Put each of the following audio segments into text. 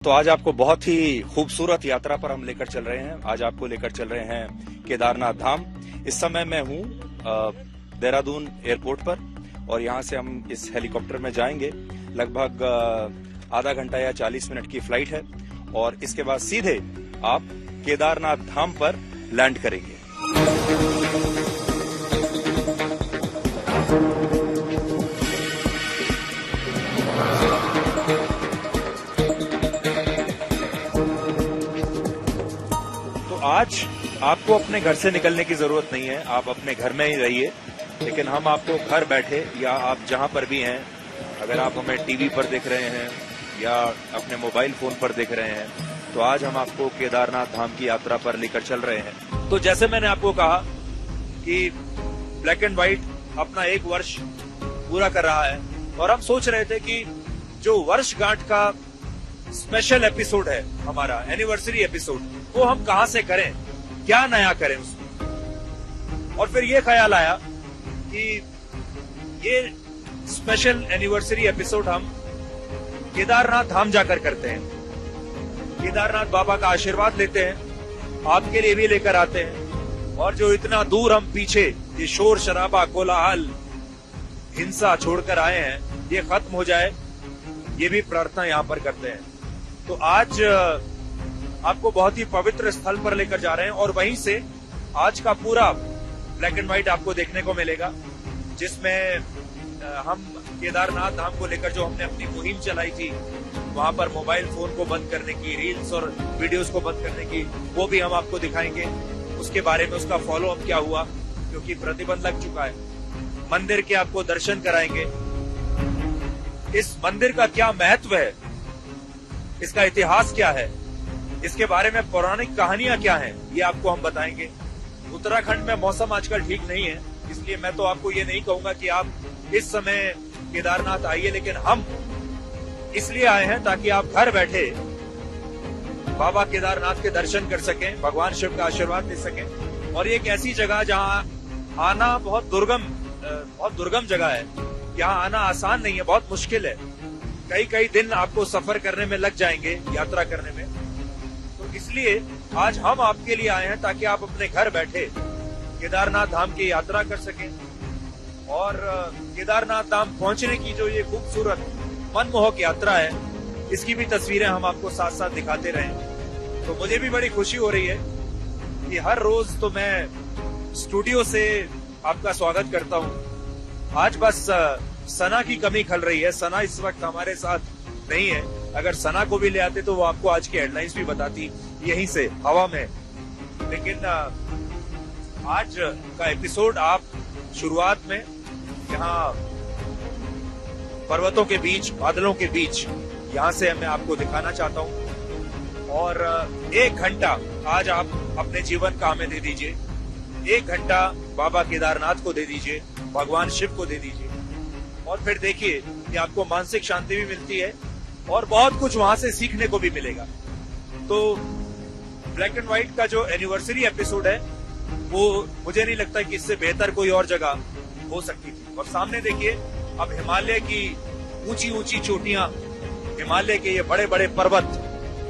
तो आज आपको बहुत ही खूबसूरत यात्रा पर हम लेकर चल रहे हैं। आज आपको लेकर चल रहे हैं केदारनाथ धाम। इस समय मैं हूँ देहरादून एयरपोर्ट पर और यहाँ से हम इस हेलीकॉप्टर में जाएंगे। लगभग आधा घंटा या 40 मिनट की फ्लाइट है और इसके बाद सीधे आप केदारनाथ धाम पर लैंड करेंगे। आज आपको अपने घर से निकलने की जरूरत नहीं है, आप अपने घर में ही रहिए। लेकिन हम आपको घर बैठे या आप जहां पर भी हैं, अगर आप हमें टीवी पर देख रहे हैं या अपने मोबाइल फोन पर देख रहे हैं, तो आज हम आपको केदारनाथ धाम की यात्रा पर लेकर चल रहे हैं। तो जैसे मैंने आपको कहा कि ब्लैक एंड व्हाइट अपना 1 वर्ष पूरा कर रहा है और हम सोच रहे थे कि जो वर्षगांठ का स्पेशल एपिसोड है, हमारा एनिवर्सरी एपिसोड, वो हम कहां से करें, क्या नया करें उसमें। और फिर ये ख्याल आया कि ये स्पेशल एनिवर्सरी एपिसोड हम केदारनाथ धाम जाकर करते हैं। केदारनाथ बाबा का आशीर्वाद लेते हैं, आपके लिए भी लेकर आते हैं और जो इतना दूर हम पीछे ये शोर शराबा, कोलाहल, हिंसा छोड़कर आए हैं, ये खत्म हो जाए, ये भी प्रार्थना यहाँ पर करते हैं। तो आज आपको बहुत ही पवित्र स्थल पर लेकर जा रहे हैं और वहीं से आज का पूरा ब्लैक एंड व्हाइट आपको देखने को मिलेगा, जिसमें हम केदारनाथ धाम को लेकर जो हमने अपनी मुहिम चलाई थी, वहां पर मोबाइल फोन को बंद करने की, रील्स और वीडियोस को बंद करने की, वो भी हम आपको दिखाएंगे। उसके बारे में उसका फॉलो अप क्या हुआ, क्योंकि प्रतिबंध लग चुका है। मंदिर के आपको दर्शन कराएंगे, इस मंदिर का क्या महत्व है, इसका इतिहास क्या है, इसके बारे में पौराणिक कहानियां क्या हैं, ये आपको हम बताएंगे। उत्तराखंड में मौसम आजकल ठीक नहीं है, इसलिए मैं तो आपको ये नहीं कहूंगा कि आप इस समय केदारनाथ आइए, लेकिन हम इसलिए आए हैं ताकि आप घर बैठे बाबा केदारनाथ के दर्शन कर सकें, भगवान शिव का आशीर्वाद ले सकें। और ये एक ऐसी जगह जहां आना बहुत दुर्गम जगह है, यहाँ आना आसान नहीं है, बहुत मुश्किल है। कई दिन आपको सफर करने में लग जाएंगे, यात्रा करने में। तो इसलिए आज हम आपके लिए आए हैं ताकि आप अपने घर बैठे केदारनाथ धाम की यात्रा कर सकें और केदारनाथ धाम पहुंचने की जो ये खूबसूरत मनमोहक यात्रा है, इसकी भी तस्वीरें हम आपको साथ साथ दिखाते रहें। तो मुझे भी बड़ी खुशी हो रही है कि हर रोज तो मैं स्टूडियो से आपका स्वागत करता हूँ। आज बस सना की कमी खल रही है। सना इस वक्त हमारे साथ नहीं है, अगर सना को भी ले आते तो वो आपको आज की हेडलाइंस भी बताती यहीं से हवा में। लेकिन आज का एपिसोड आप शुरुआत में यहाँ पर्वतों के बीच, बादलों के बीच, यहाँ से मैं आपको दिखाना चाहता हूँ। और 1 घंटा आज आप अपने जीवन का हमें दे दीजिए, 1 घंटा बाबा केदारनाथ को दे दीजिए, भगवान शिव को दे दीजिए और फिर देखिए कि आपको मानसिक शांति भी मिलती है और बहुत कुछ वहां से सीखने को भी मिलेगा। तो ब्लैक एंड व्हाइट का जो एनिवर्सरी एपिसोड है, वो मुझे नहीं लगता कि इससे बेहतर कोई और जगह हो सकती थी। और सामने देखिए, अब हिमालय की ऊंची ऊंची चोटियां, हिमालय के ये बड़े बड़े पर्वत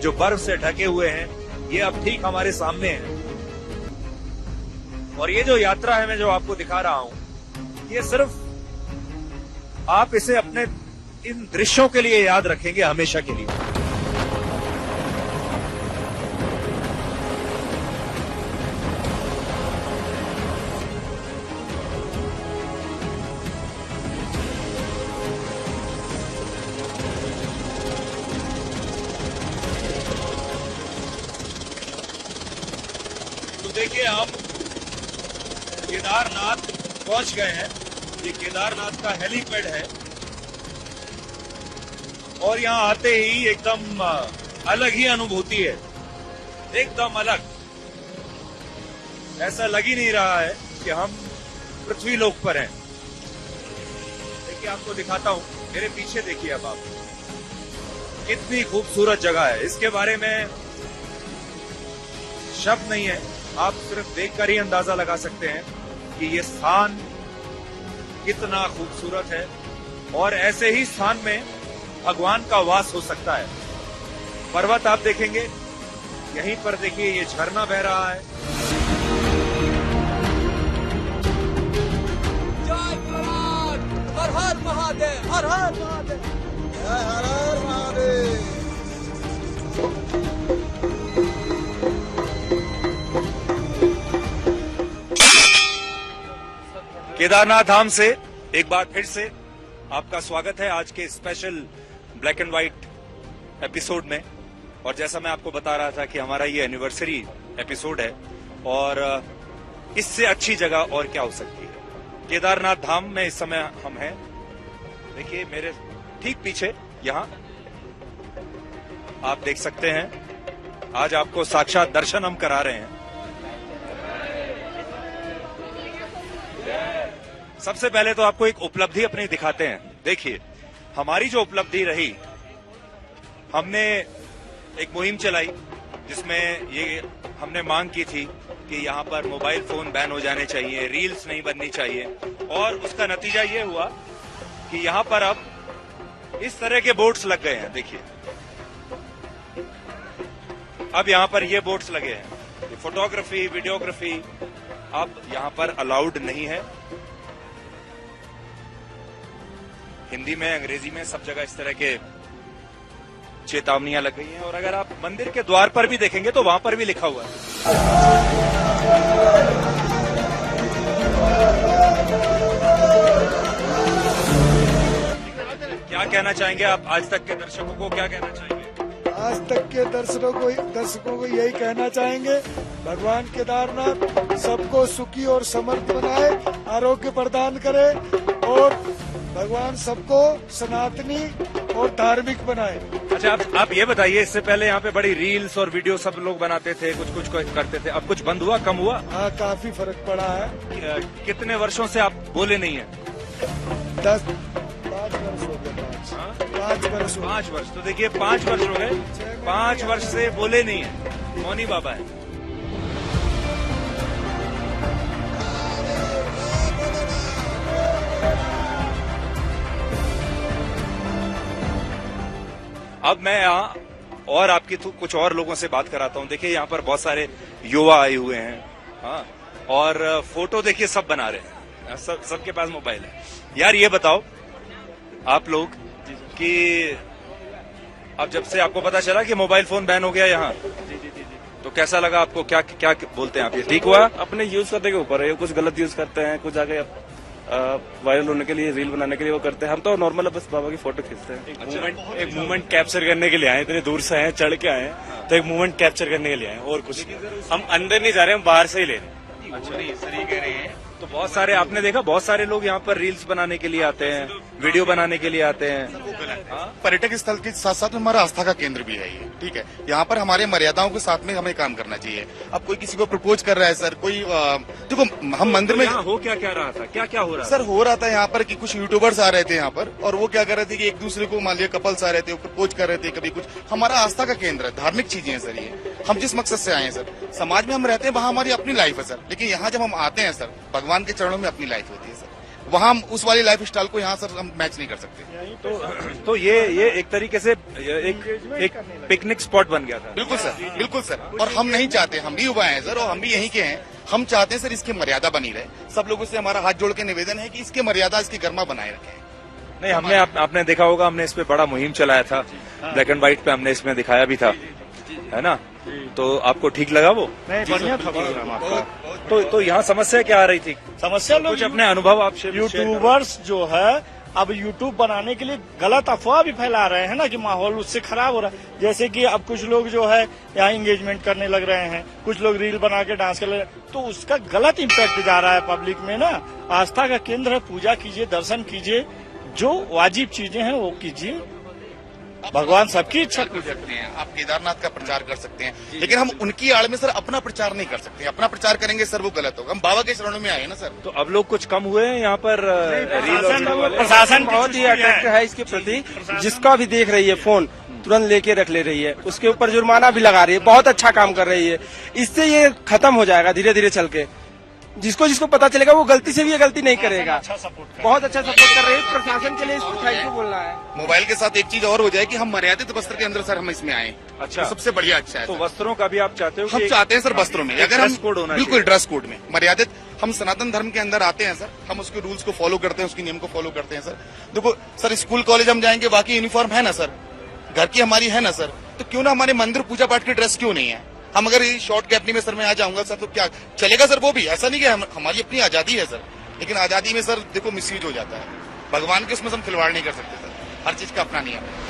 जो बर्फ से ढके हुए हैं, ये अब ठीक हमारे सामने हैं। और ये जो यात्रा है मैं जो आपको दिखा रहा हूं, ये सिर्फ आप इसे अपने इन दृश्यों के लिए याद रखेंगे हमेशा के लिए। तो देखिए, हम केदारनाथ पहुंच गए हैं। ये केदारनाथ का हेलीपैड है और यहाँ आते ही एकदम अलग ही अनुभूति है, एकदम अलग। ऐसा लग ही नहीं रहा है कि हम पृथ्वी लोक पर हैं। देखिए, आपको दिखाता हूँ, मेरे पीछे देखिए अब आप, कितनी खूबसूरत जगह है। इसके बारे में शब्द नहीं है, आप सिर्फ देखकर ही अंदाजा लगा सकते हैं कि ये स्थान कितना खूबसूरत है और ऐसे ही स्थान में भगवान का वास हो सकता है। पर्वत आप देखेंगे, यहीं पर देखिए ये झरना बह रहा है। जय भगवान, हर हर महादेव, हर हर महादेव, जय हर हर महादेव। केदारनाथ धाम से एक बार फिर से आपका स्वागत है आज के special black and white episode में। और जैसा मैं आपको बता रहा था कि हमारा ये एनिवर्सरी एपिसोड है और इससे अच्छी जगह और क्या हो सकती है। केदारनाथ धाम में इस समय हम हैं। देखिए मेरे ठीक पीछे यहां आप देख सकते हैं, आज आपको साक्षात दर्शन हम करा रहे हैं। सबसे पहले तो आपको एक उपलब्धि अपनी दिखाते हैं। देखिए हमारी जो उपलब्धि रही, हमने एक मुहिम चलाई जिसमें ये हमने मांग की थी कि यहाँ पर मोबाइल फोन बैन हो जाने चाहिए, रील्स नहीं बननी चाहिए। और उसका नतीजा ये हुआ कि यहाँ पर अब इस तरह के बोर्ड्स लग गए हैं। देखिए अब यहाँ पर ये बोर्ड्स लगे हैं, फोटोग्राफी वीडियोग्राफी अब यहाँ पर अलाउड नहीं है। हिंदी में अंग्रेजी में सब जगह इस तरह के चेतावनियां लग गई हैं। और अगर आप मंदिर के द्वार पर भी देखेंगे तो वहां पर भी लिखा हुआ है। क्या कहना चाहेंगे आप आज तक के दर्शकों को, क्या कहना चाहेंगे? आज तक के दर्शकों को यही कहना चाहेंगे, भगवान केदारनाथ सबको सुखी और समर्थ बनाए, आरोग्य प्रदान करे और भगवान सबको सनातनी और धार्मिक बनाए। अच्छा आप ये बताइए, इससे पहले यहाँ पे बड़ी रील्स और वीडियो सब लोग बनाते थे, कुछ करते थे, अब कुछ बंद हुआ, कम हुआ? हाँ काफी फर्क पड़ा है। कितने वर्षों से आप बोले नहीं है? 5 वर्ष हो गए। 5 वर्ष। तो देखिए 5 वर्ष हो गए, 5 वर्ष से बोले नहीं है, मौनी बाबा है। अब मैं यहाँ और आपकी कुछ और लोगों से बात कराता हूँ। देखिए यहाँ पर बहुत सारे युवा आए हुए हैं, हाँ, और फोटो देखिए सब बना रहे हैं, सबके पास मोबाइल है। यार ये बताओ आप लोग कि अब जब से आपको पता चला कि मोबाइल फोन बैन हो गया यहाँ, तो कैसा लगा आपको? क्या क्या बोलते हैं आप, ये ठीक हुआ? अपने यूज करने के ऊपर है, कुछ गलत यूज करते हैं, कुछ आगे वायरल होने के लिए, रील बनाने के लिए वो करते हैं। हम तो नॉर्मल बस बाबा की फोटो खींचते हैं। एक मूवमेंट कैप्चर करने के लिए आए, इतने दूर से आए, चढ़ के आए, तो एक मूवमेंट कैप्चर करने के लिए आए और कुछ। हम अंदर नहीं जा रहे, हम बाहर से ही ले रहे हैं। अच्छा नहीं, सही कह रहे हैं। तो बहुत सारे आपने देखा, बहुत सारे लोग यहाँ पर रील्स बनाने के लिए आते हैं, वीडियो बनाने के लिए आते हैं। पर्यटक स्थल के साथ साथ हमारा आस्था का केंद्र भी है ये, ठीक है। यहाँ पर हमारे मर्यादाओं के साथ में हमें काम करना चाहिए। अब कोई किसी को प्रपोज कर रहा है सर, कोई देखो हम मंदिर में हो क्या रहा था, क्या हो रहा सर हो रहा था यहाँ पर कि कुछ यूट्यूबर्स आ रहे थे यहाँ पर, और वो क्या कर रहे थे कि एक दूसरे को, मान लिया कपल्स आ रहे थे, प्रपोज कर रहे थे, कभी कुछ। हमारा आस्था का केंद्र है, धार्मिक चीजें हैं सर ये। हम जिस मकसद से आए हैं सर, समाज में हम रहते हैं, वहाँ हमारी अपनी लाइफ है सर, लेकिन यहाँ जब हम आते हैं सर, भगवान के चरणों में अपनी लाइफ होती है सर, वहाँ हम उस वाली लाइफ स्टाइल को यहाँ सर हम मैच नहीं कर सकते। तो ये एक तरीके से एक पिकनिक स्पॉट बन गया था। बिल्कुल सर, बिल्कुल सर। और हम नहीं चाहते, हम भी युवा हैं सर और हम भी यहीं के हैं, हम चाहते हैं सर इसकी मर्यादा बनी रहे। सब लोगों से हमारा हाथ जोड़ के निवेदन है कि इसकी मर्यादा, इसकी गरिमा बनाए रखें। नहीं, हमने आपने देखा होगा, हमने इस पे बड़ा मुहिम चलाया था, ब्लैक एंड व्हाइट पे हमने इसमें दिखाया भी था, है ना? तो आपको ठीक लगा वो? नहीं, बढ़िया था प्रोग्राम आपका। तो यहाँ समस्या क्या आ रही थी? समस्या लोग कुछ अपने अनुभव आप यूट्यूबर्स जो है, अब यूट्यूब बनाने के लिए गलत अफवाह भी फैला रहे हैं ना, कि माहौल उससे खराब हो रहा है। जैसे कि अब कुछ लोग जो है यहाँ एंगेजमेंट करने लग रहे हैं, कुछ लोग रील बना के डांस कर रहे हैं, तो उसका गलत इम्पैक्ट जा रहा है पब्लिक में ना। आस्था का केंद्र है, पूजा कीजिए, दर्शन कीजिए, जो वाजिब चीजें हैं वो कीजिए, भगवान सबकी इच्छा कर सकते हैं। आप केदारनाथ का प्रचार कर सकते हैं, लेकिन हम उनकी आड़ में सर अपना प्रचार नहीं कर सकते। अपना प्रचार करेंगे सर वो गलत होगा। हम बाबा के चरणों में आए ना सर। तो अब लोग कुछ कम हुए हैं यहाँ पर? प्रशासन बहुत ही अट्रैक्ट है इसके प्रति, जिसका भी देख रही है फोन तुरंत लेके रख ले रही है, उसके ऊपर जुर्माना भी लगा रही है, बहुत अच्छा काम कर रही है। इससे ये खत्म हो जाएगा धीरे धीरे चल के। जिसको जिसको पता चलेगा वो गलती से भी ये गलती नहीं करेगा। बहुत अच्छा सपोर्ट कर रही है प्रशासन के लिए, इसको थैंक यू बोलना है। मोबाइल के साथ एक चीज और हो जाए कि हम मर्यादित बस्तर के अंदर सर हम इसमें आए, अच्छा। तो सबसे बढ़िया अच्छा है तो सर। वस्त्रों का भी आप चाहते हो कि हम एक- चाहते हैं सर वस्त्रों में एक अगर हम ड्रेस कोड होना बिल्कुल चाहिए। ड्रेस कोड में मर्यादित, हम सनातन धर्म के अंदर आते हैं सर, हम उसके रूल्स को फॉलो करते हैं, उसके नियम को फॉलो करते हैं सर। देखो सर, स्कूल कॉलेज हम जाएंगे, बाकी यूनिफॉर्म है ना सर, घर की हमारी है ना सर, तो क्यों ना हमारे मंदिर पूजा पाठ की ड्रेस क्यों नहीं है? हम अगर ये शॉर्ट कैपनी में सर मैं आ जाऊंगा सर तो क्या चलेगा सर? वो भी ऐसा नहीं कि हमारी अपनी आजादी है सर, लेकिन आजादी में सर देखो मिसयूज हो जाता है। भगवान के उसमें हम खिलवाड़ नहीं कर सकते सर, हर चीज का अपना नियम है।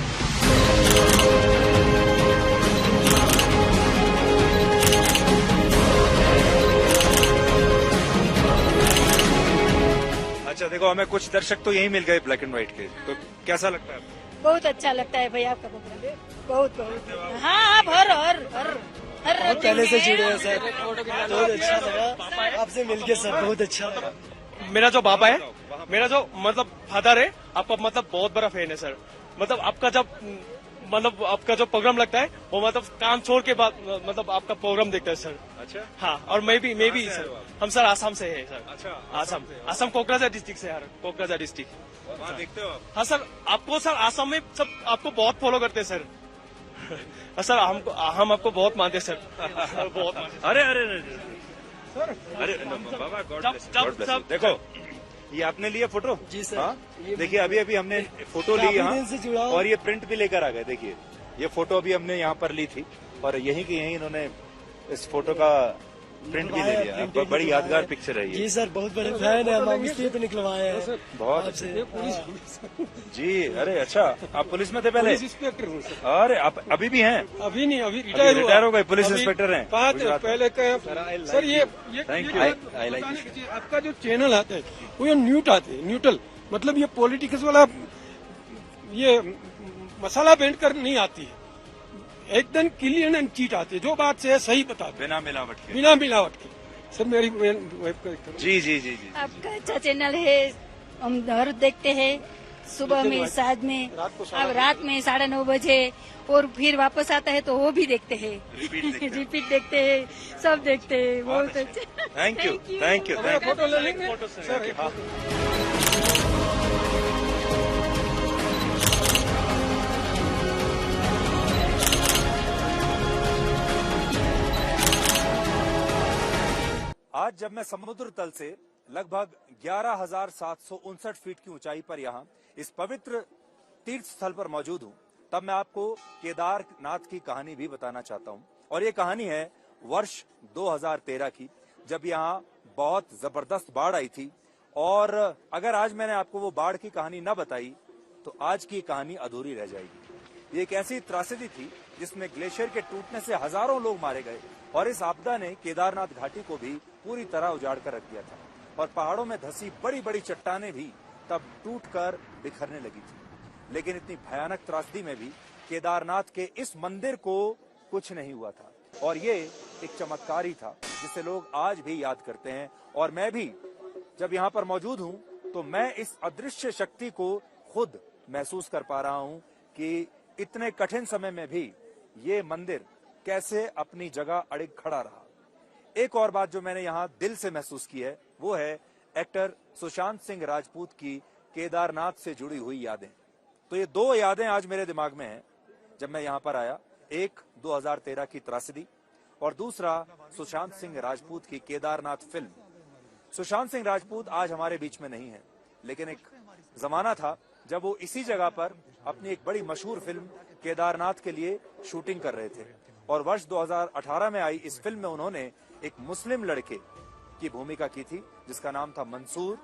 अच्छा देखो, हमें कुछ दर्शक तो यही मिल गए ब्लैक एंड व्हाइट के, तो कैसा लगता है आपको? बहुत अच्छा लगता है भाई आपका प्रोग्राम, बहुत बहुत। हाँ आप हर हर हर हर पहले से जुड़े हैं सर, बहुत अच्छा लगा आपसे मिलके सर, बहुत अच्छा लगा। मेरा जो बाबा है, मेरा जो मतलब फादर है, आपका मतलब बहुत बड़ा फैन है सर। मतलब आपका जब मतलब आपका जो प्रोग्राम लगता है वो मतलब काम छोड़ के बाद मतलब आपका प्रोग्राम देखता है सर। अच्छा। हाँ, और मैं भी से सर, आए हो आप? हम सर आसाम से है सर। अच्छा, आसाम, आसाम कोकराझार डिस्ट्रिक्ट से यार, कोकराझार डिस्ट्रिक्ट। वहाँ देखते हो आप? हाँ सर, आपको सर आसाम में सब आपको बहुत फॉलो करते हैं सर। सर हम आपको बहुत मानते हैं सर, बहुत मानते हैं। अरे अरे अरे बाबा, गॉड ब्लेस। देखो ये आपने लिया फोटो? जी सर। हाँ? देखिए अभी अभी हमने फोटो ली यहाँ, दिन से जुड़ा हूँ। और ये प्रिंट भी लेकर आ गए। देखिए ये फोटो अभी हमने यहाँ पर ली थी, और यहीं की यहीं इन्होंने इस फोटो का प्रिंट भी ले लिया। अब बड़ी यादगार पिक्चर है ये। जी सर, बहुत बड़े फैन है हम, इसलिए तो निकलवाए हैं बहुत आपसे। जी। अरे अच्छा, आप पुलिस में थे पहले? इंस्पेक्टर हूँ सर। अरे आप अभी भी हैं? अभी नहीं, अभी अभी रिटायर रिटायर हो गए, पुलिस इंस्पेक्टर हैं कहा थे गुजरात में। पहले सर ये Thank you. I like बताने की चीज़, आपका जो चैनल आता है वो ये न्यूट आते हैं, न्यूट्रल, मतलब ये पॉलिटिक्स वाला ये मसाला बैंड कर नहीं आती है, एकदम क्लीन एंड चीट आती है, जो बात से है सही बताते हैं, बिना मिलावट के। बिना मिलावट के। सर मेरी वाइफ का जी जी जी जी। आपका अच्छा चैनल है, हम हर देखते हैं, सुबह में, साथ में, अब रात में 9:30 बजे, और फिर वापस आता है तो वो भी देखते हैं, रिपीट देखते हैं। रिपीट देखते हैं, सब देखते हैं, बहुत अच्छा। थैंक यू थैंक यू हमारा थैंक यू। फोटो ले लेंगे सर, एक फोटो। आज जब मैं समुद्र तल से लगभग 11,759 फीट की ऊंचाई पर यहाँ इस पवित्र तीर्थ स्थल पर मौजूद हूँ, तब मैं आपको केदारनाथ की कहानी भी बताना चाहता हूँ। और ये कहानी है वर्ष 2013 की, जब यहाँ बहुत जबरदस्त बाढ़ आई थी। और अगर आज मैंने आपको वो बाढ़ की कहानी न बताई तो आज की कहानी अधूरी रह जाएगी। ये एक ऐसी त्रासदी थी जिसमें ग्लेशियर के टूटने से हजारों लोग मारे गए, और इस आपदा ने केदारनाथ घाटी को भी पूरी तरह उजाड़ कर रख दिया था, और पहाड़ों में धसी बड़ी बड़ी चट्टानें भी तब टूटकर बिखरने लगी थी। लेकिन इतनी भयानक त्रासदी में भी केदारनाथ के इस मंदिर को कुछ नहीं हुआ था, और ये एक चमत्कार ही था जिसे लोग आज भी याद करते हैं। और मैं भी जब यहाँ पर मौजूद हूँ तो मैं इस अदृश्य शक्ति को खुद महसूस कर पा रहा हूँ कि इतने कठिन समय में भी ये मंदिर कैसे अपनी जगह अड़िग खड़ा रहा। एक और बात जो मैंने यहाँ दिल से महसूस की है वो है एक्टर सुशांत सिंह राजपूत की केदारनाथ से जुड़ी हुई यादें। तो ये दो यादें आज मेरे दिमाग में हैं जब मैं यहाँ पर आया, एक 2013 की त्रासदी और दूसरा सुशांत सिंह राजपूत की केदारनाथ फिल्म। सुशांत सिंह राजपूत आज हमारे बीच में नहीं है, लेकिन एक जमाना था जब वो इसी जगह पर अपनी एक बड़ी मशहूर फिल्म केदारनाथ के लिए शूटिंग कर रहे थे। और वर्ष 2018 में आई इस फिल्म में उन्होंने एक मुस्लिम लड़के की भूमिका की थी जिसका नाम था मंसूर,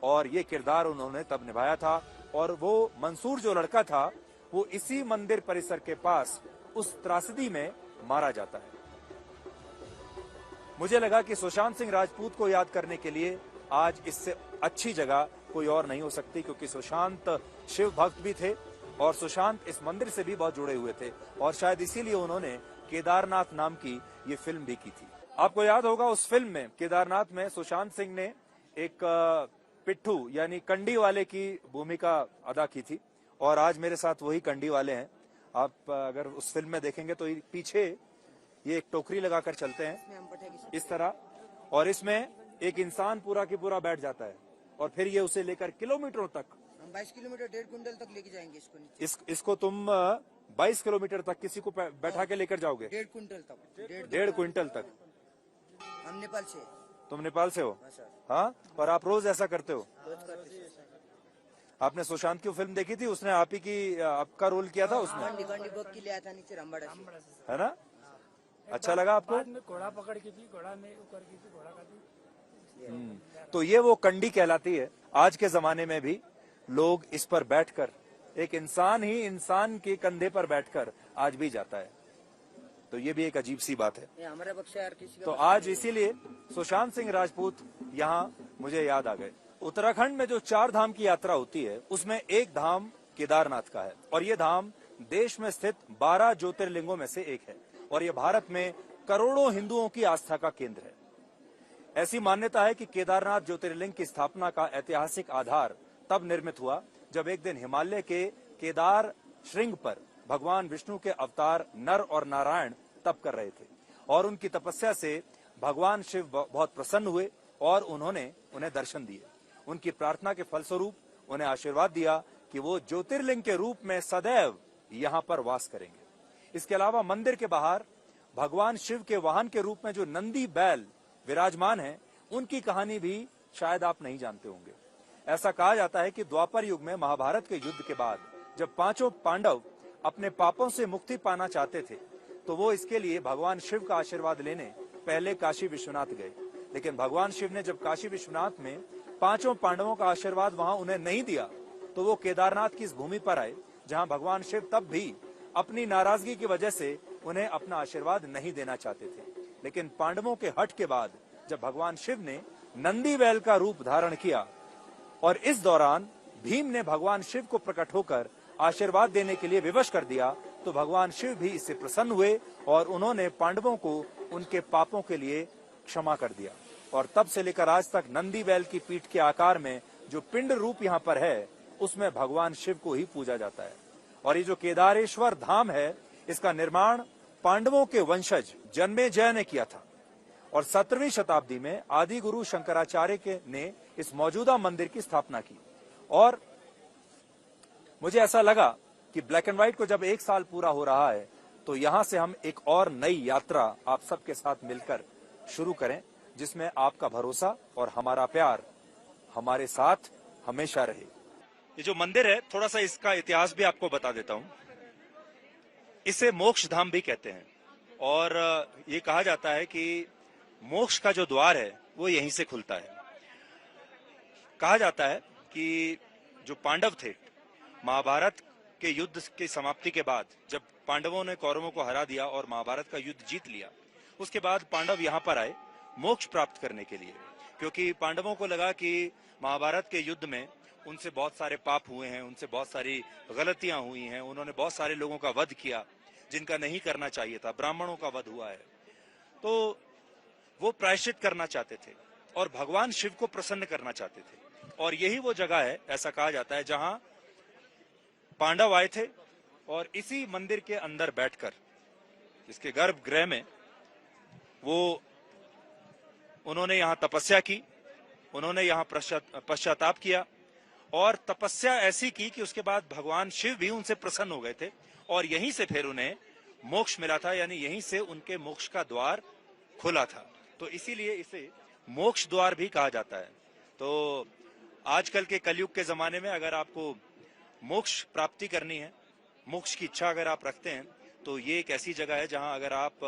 और ये किरदार उन्होंने तब निभाया था। और वो मंसूर जो लड़का था वो इसी मंदिर परिसर के पास उस त्रासदी में मारा जाता है। मुझे लगा कि सुशांत सिंह राजपूत को याद करने के लिए आज इससे अच्छी जगह कोई और नहीं हो सकती, क्योंकि सुशांत शिव भक्त भी थे और सुशांत इस मंदिर से भी बहुत जुड़े हुए थे, और शायद इसीलिए उन्होंने केदारनाथ नाम की ये फिल्म भी की थी। आपको याद होगा उस फिल्म में केदारनाथ में सुशांत सिंह ने एक पिट्ठू यानी कंडी वाले की भूमिका अदा की थी, और आज मेरे साथ वही कंडी वाले हैं। आप अगर उस फिल्म में देखेंगे तो पीछे ये एक टोकरी लगाकर चलते हैं इस तरह, और इसमें एक इंसान पूरा की पूरा बैठ जाता है, और फिर ये उसे लेकर किलोमीटरों तक हम 22 किलोमीटर 1.5 क्विंटल तक लेके जाएंगे इसको नीचे। इसको तुम 22 किलोमीटर तक किसी को बैठा के लेकर जाओगे? 1.5 क्विंटल तक। 1.5 क्विंटल तक। हम नेपाल से। तुम नेपाल से हो? हाँ सर। हाँ, और आप रोज ऐसा करते हो? रोज करते हैं सर। आपने सुशांत की फिल्म देखी थी? उसने आप ही की आपका रोल किया था उसमें, गंडी बुक के लिए आया था नीचे रंबाड़ा से, है ना? अच्छा लगा आपको? घोड़ा पकड़ की थी, घोड़ा में ऊपर की थी, घोड़ा का थी। तो ये वो कंडी कहलाती है। आज के जमाने में भी लोग इस पर बैठकर, एक इंसान ही इंसान के कंधे पर बैठकर आज भी जाता है। तो ये भी एक अजीब सी बात है। ये हमारा बख्श है यार, किसी का तो आज इसीलिए सुशांत सिंह राजपूत यहाँ मुझे याद आ गए। उत्तराखंड में जो 4 धाम की यात्रा होती है उसमें एक धाम केदारनाथ का है, और ये धाम देश में स्थित 12 ज्योतिर्लिंगों में से एक है, और ये भारत में करोड़ों हिंदुओं की आस्था का केंद्र है। ऐसी मान्यता है कि केदारनाथ ज्योतिर्लिंग की स्थापना का ऐतिहासिक आधार तब निर्मित हुआ जब एक दिन हिमालय के केदार श्रृंग पर भगवान विष्णु के अवतार नर और नारायण तप कर रहे थे, और उनकी तपस्या से भगवान शिव बहुत प्रसन्न हुए और उन्होंने उन्हें दर्शन दिए। उनकी प्रार्थना के फलस्वरूप उन्हें आशीर्वाद दिया कि वो ज्योतिर्लिंग के रूप में सदैव यहाँ पर वास करेंगे। इसके अलावा मंदिर के बाहर भगवान शिव के वाहन के रूप में जो नंदी बैल विराजमान है, उनकी कहानी भी शायद आप नहीं जानते होंगे। ऐसा कहा जाता है कि द्वापर युग में महाभारत के युद्ध के बाद जब 5 पांडव अपने पापों से मुक्ति पाना चाहते थे, तो वो इसके लिए भगवान शिव का आशीर्वाद लेने पहले काशी विश्वनाथ गए। लेकिन भगवान शिव ने जब काशी विश्वनाथ में 5 पांडवों का आशीर्वाद वहां उन्हें नहीं दिया, तो वो केदारनाथ की इस भूमि पर आए, जहां भगवान शिव तब भी अपनी नाराजगी की वजह से उन्हें अपना आशीर्वाद नहीं देना चाहते थे। लेकिन पांडवों के हट के बाद जब भगवान शिव ने नंदी बैल का रूप धारण किया, और इस दौरान भीम ने भगवान शिव को प्रकट होकर आशीर्वाद देने के लिए विवश कर दिया, तो भगवान शिव भी इससे प्रसन्न हुए और उन्होंने पांडवों को उनके पापों के लिए क्षमा कर दिया। और तब से लेकर आज तक नंदी बैल की पीठ के आकार में जो पिंड रूप यहाँ पर है, उसमें भगवान शिव को ही पूजा जाता है। और ये जो केदारेश्वर धाम है, इसका निर्माण पांडवों के वंशज जन्मेजय ने किया था, और 17वीं शताब्दी में आदि गुरु शंकराचार्य ने इस मौजूदा मंदिर की स्थापना की। और मुझे ऐसा लगा कि ब्लैक एंड व्हाइट को जब 1 साल पूरा हो रहा है, तो यहां से हम एक और नई यात्रा आप सबके साथ मिलकर शुरू करें, जिसमें आपका भरोसा और हमारा प्यार हमारे साथ हमेशा रहे। ये जो मंदिर है, थोड़ा सा इसका इतिहास भी आपको बता देता हूं। इसे मोक्ष धाम भी कहते हैं, और ये कहा जाता है कि मोक्ष का जो द्वार है वो यहीं से खुलता है। कहा जाता है कि जो पांडव थे, महाभारत के युद्ध की समाप्ति के बाद जब पांडवों ने कौरवों को हरा दिया और महाभारत का युद्ध जीत लिया, उसके बाद पांडव यहाँ पर आए मोक्ष प्राप्त करने के लिए, क्योंकि पांडवों को लगा कि महाभारत के युद्ध में उनसे बहुत सारे पाप हुए हैं, उनसे बहुत सारी गलतियां हुई हैं, उन्होंने बहुत सारे लोगों का वध किया जिनका नहीं करना चाहिए था, ब्राह्मणों का वध हुआ है। तो वो प्रायश्चित करना चाहते थे और भगवान शिव को प्रसन्न करना चाहते थे, और यही वो जगह है, ऐसा कहा जाता है, जहां पांडव आए थे और इसी मंदिर के अंदर बैठकर, इसके गर्भगृह में, वो उन्होंने यहाँ तपस्या की, उन्होंने यहाँ पश्चाताप किया, और तपस्या ऐसी की कि उसके बाद भगवान शिव भी उनसे प्रसन्न हो गए थे, और यहीं से फिर उन्हें मोक्ष मिला था, यानी यहीं से उनके मोक्ष का द्वार खुला था। तो इसीलिए इसे मोक्ष द्वार भी कहा जाता है। तो आजकल के कलयुग के जमाने में अगर आपको मोक्ष प्राप्ति करनी है, मोक्ष की इच्छा अगर आप रखते हैं, तो ये एक ऐसी जगह है जहां अगर आप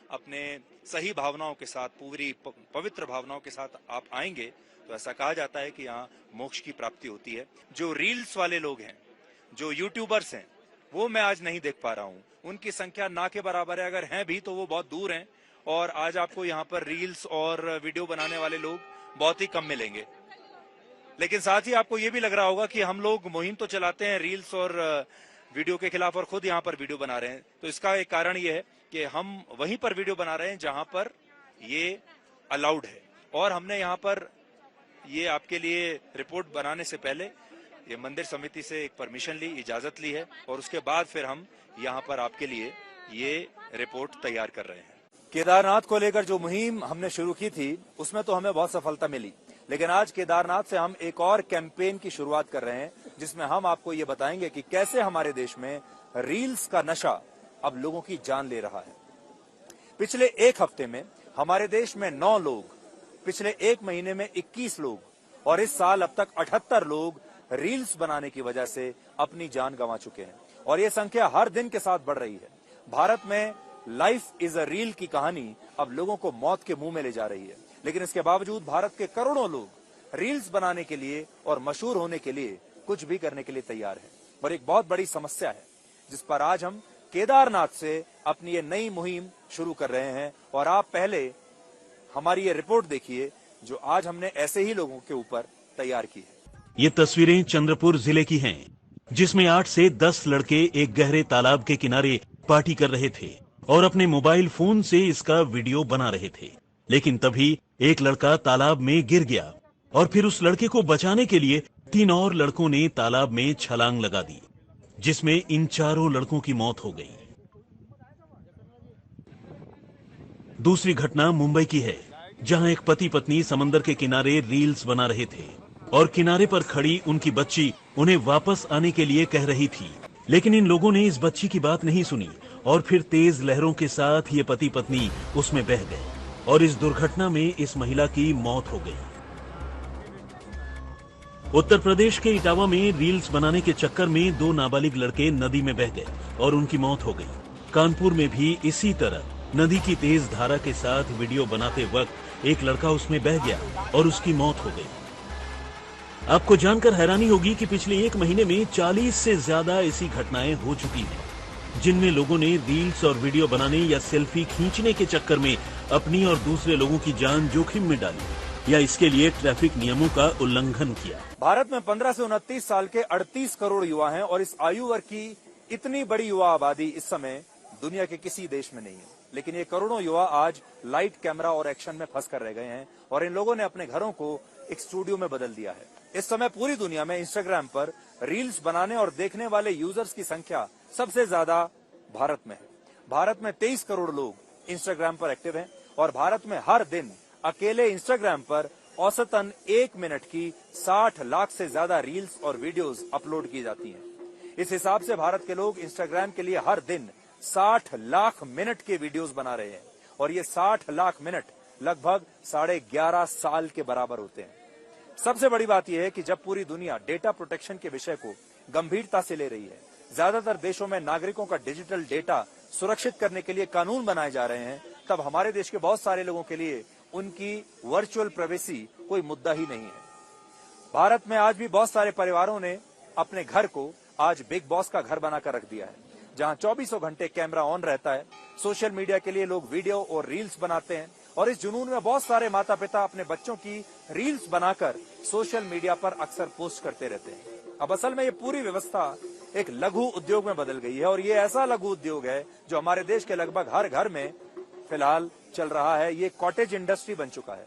अपने सही भावनाओं के साथ, पूरी पवित्र भावनाओं के साथ आप आएंगे, तो ऐसा कहा जाता है कि यहाँ मोक्ष की प्राप्ति होती है। जो रील्स वाले लोग हैं, जो यूट्यूबर्स हैं, वो मैं आज नहीं देख पा रहा हूँ, उनकी संख्या ना के बराबर है, अगर हैं भी तो वो बहुत दूर हैं, और आज आपको यहाँ पर रील्स और वीडियो बनाने वाले लोग बहुत ही कम मिलेंगे। लेकिन साथ ही आपको ये भी लग रहा होगा कि हम लोग मुहिम तो चलाते हैं रील्स और वीडियो के खिलाफ, और खुद यहाँ पर वीडियो बना रहे हैं। तो इसका एक कारण ये है कि हम वहीं पर वीडियो बना रहे हैं जहां पर ये अलाउड है, और हमने यहाँ पर ये आपके लिए रिपोर्ट बनाने से पहले ये मंदिर समिति से एक परमिशन ली, इजाजत ली है, और उसके बाद फिर हम यहाँ पर आपके लिए ये रिपोर्ट तैयार कर रहे हैं। केदारनाथ को लेकर जो मुहिम हमने शुरू की थी, उसमें तो हमें बहुत सफलता मिली, लेकिन आज केदारनाथ से हम एक और कैंपेन की शुरुआत कर रहे हैं, जिसमें हम आपको ये बताएंगे कि कैसे हमारे देश में रील्स का नशा अब लोगों की जान ले रहा है। पिछले एक हफ्ते में हमारे देश में 9 लोग, पिछले एक महीने में 21 लोग और इस साल अब तक 78 लोग रील्स बनाने की वजह से अपनी जान गंवा चुके हैं और ये संख्या हर दिन के साथ बढ़ रही है। भारत में लाइफ इज अ रील की कहानी अब लोगों को मौत के मुंह में ले जा रही है, लेकिन इसके बावजूद भारत के करोड़ों लोग रील्स बनाने के लिए और मशहूर होने के लिए कुछ भी करने के लिए तैयार हैं। और एक बहुत बड़ी समस्या है जिस पर आज हम केदारनाथ से अपनी ये नई मुहिम शुरू कर रहे हैं और आप पहले हमारी ये रिपोर्ट देखिए जो आज हमने ऐसे ही लोगों के ऊपर तैयार की है। ये तस्वीरें चंद्रपुर जिले की हैं, जिसमें 8 से 10 लड़के एक गहरे तालाब के किनारे पार्टी कर रहे थे और अपने मोबाइल फोन से इसका वीडियो बना रहे थे। लेकिन तभी एक लड़का तालाब में गिर गया और फिर उस लड़के को बचाने के लिए 3 और लड़कों ने तालाब में छलांग लगा दी, जिसमें इन चारों लड़कों की मौत हो गई। दूसरी घटना मुंबई की है, जहां एक पति पत्नी समंदर के किनारे रील्स बना रहे थे और किनारे पर खड़ी उनकी बच्ची उन्हें वापस आने के लिए कह रही थी, लेकिन इन लोगों ने इस बच्ची की बात नहीं सुनी और फिर तेज लहरों के साथ ये पति पत्नी उसमें बह गए और इस दुर्घटना में इस महिला की मौत हो गई। उत्तर प्रदेश के इटावा में रील्स बनाने के चक्कर में 2 नाबालिग लड़के नदी में बह गए और उनकी मौत हो गई। कानपुर में भी इसी तरह नदी की तेज धारा के साथ वीडियो बनाते वक्त एक लड़का उसमें बह गया और उसकी मौत हो गई। आपको जानकर हैरानी होगी कि पिछले एक महीने में 40 से ज्यादा ऐसी घटनाएं हो चुकी हैं, जिनमें लोगों ने रील्स और वीडियो बनाने या सेल्फी खींचने के चक्कर में अपनी और दूसरे लोगों की जान जोखिम में डाली या इसके लिए ट्रैफिक नियमों का उल्लंघन किया। भारत में 15 से 29 साल के 38 करोड़ युवा हैं और इस आयु वर्ग की इतनी बड़ी युवा आबादी इस समय दुनिया के किसी देश में नहीं है। लेकिन ये करोड़ों युवा आज लाइट, कैमरा और एक्शन में फंस कर रह गए हैं और इन लोगों ने अपने घरों को एक स्टूडियो में बदल दिया है। इस समय पूरी दुनिया में इंस्टाग्राम पर रील्स बनाने और देखने वाले यूजर्स की संख्या सबसे ज्यादा भारत में है। भारत में 23 करोड़ लोग इंस्टाग्राम पर एक्टिव हैं और भारत में हर दिन अकेले इंस्टाग्राम पर औसतन 1 मिनट की 60 लाख से ज्यादा रील्स और वीडियोस अपलोड की जाती हैं। इस हिसाब से भारत के लोग इंस्टाग्राम के लिए हर दिन 60 लाख मिनट के वीडियोस बना रहे हैं और ये 60 लाख मिनट लगभग 11.5 साल के बराबर होते हैं। सबसे बड़ी बात यह है कि जब पूरी दुनिया डेटा प्रोटेक्शन के विषय को गंभीरता से ले रही है, ज्यादातर देशों में नागरिकों का डिजिटल डेटा सुरक्षित करने के लिए कानून बनाए जा रहे हैं, तब हमारे देश के बहुत सारे लोगों के लिए उनकी वर्चुअल प्राइवेसी कोई मुद्दा ही नहीं है। भारत में आज भी बहुत सारे परिवारों ने अपने घर को आज बिग बॉस का घर बनाकर रख दिया है, जहां 24 घंटे कैमरा ऑन रहता है। सोशल मीडिया के लिए लोग वीडियो और रील्स बनाते हैं और इस जुनून में बहुत सारे माता पिता अपने बच्चों की रील्स बनाकर सोशल मीडिया पर अक्सर पोस्ट करते रहते हैं। अब असल में ये पूरी व्यवस्था एक लघु उद्योग में बदल गई है और ये ऐसा लघु उद्योग है जो हमारे देश के लगभग हर घर में फिलहाल चल रहा है। ये कॉटेज इंडस्ट्री बन चुका है।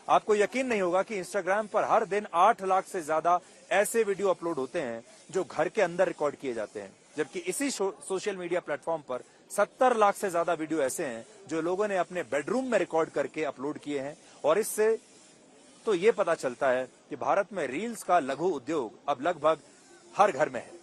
आपको यकीन नहीं होगा कि इंस्टाग्राम पर हर दिन 8 लाख से ज्यादा ऐसे वीडियो अपलोड होते हैं जो घर के अंदर रिकॉर्ड किए जाते हैं, जबकि इसी सोशल मीडिया प्लेटफॉर्म पर 70 लाख से ज्यादा वीडियो ऐसे हैं जो लोगों ने अपने बेडरूम में रिकॉर्ड करके अपलोड किए हैं। और इससे तो ये पता चलता है कि भारत में रील्स का लघु उद्योग अब लगभग हर घर में है।